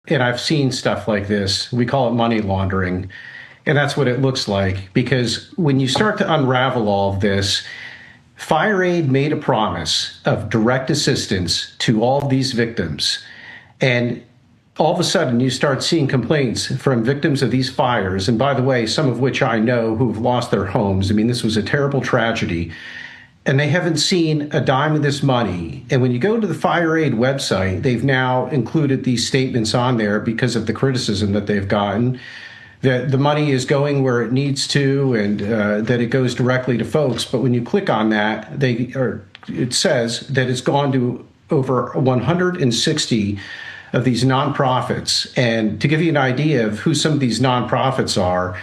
And I've seen stuff like this. We call it money laundering. And that's what it looks like. Because when you start to unravel all of this, Fireaid made a promise of direct assistance to all of these victims. And all of a sudden, you start seeing complaints from victims of these fires. And by the way, some of which I know who've lost their homes. I mean, this was a terrible tragedy. And they haven't seen a dime of this money. And when you go to the Fireaid website, they've now included these statements on there because of the criticism that they've gotten, that the money is going where it needs to, and that it goes directly to folks. But when you click on that, it says that it's gone to over 160 of these nonprofits. And to give you an idea of who some of these nonprofits are,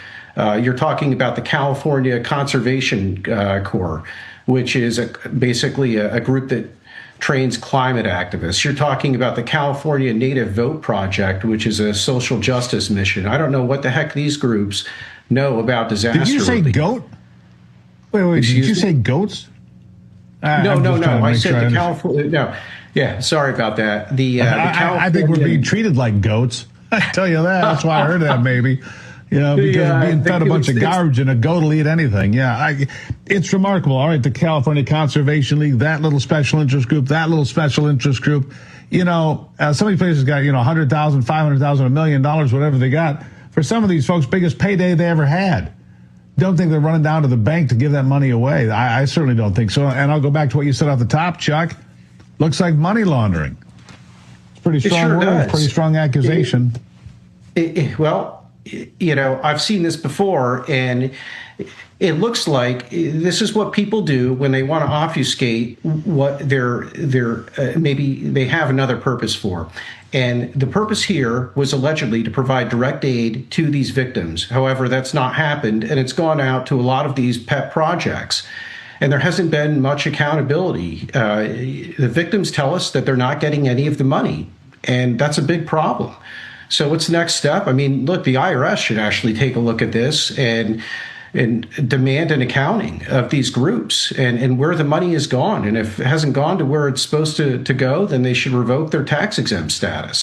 you're talking about the California Conservation Corps, which is basically a group that trains climate activists. You're talking about the California Native Vote Project, which is a social justice mission. I don't know what the heck these groups know about disaster relief. Did you say relief. Goat? Wait, did you say goats? No. I said the California. No. Yeah, sorry about that. I think we're being treated like goats. I tell you that. That's why I heard that, maybe. Because we're being fed a bunch of garbage and a goat will eat anything. Yeah, it's remarkable. All right, the California Conservation League, that little special interest group, that little special interest group. Some of these places got, $100,000, $500,000, $1 million, whatever they got. For some of these folks, biggest payday they ever had. Don't think they're running down to the bank to give that money away. I certainly don't think so. And I'll go back to what you said off the top, Chuck. Looks like money laundering. It's pretty strong word, pretty strong accusation. I've seen this before, and it looks like this is what people do when they want to obfuscate what they're maybe they have another purpose for. And the purpose here was allegedly to provide direct aid to these victims. However, that's not happened, and it's gone out to a lot of these pet projects. And there hasn't been much accountability. The victims tell us that they're not getting any of the money, and that's a big problem. So what's the next step? I mean, look, the IRS should actually take a look at this and demand an accounting of these groups and where the money has gone. And if it hasn't gone to where it's supposed to go, then they should revoke their tax exempt status.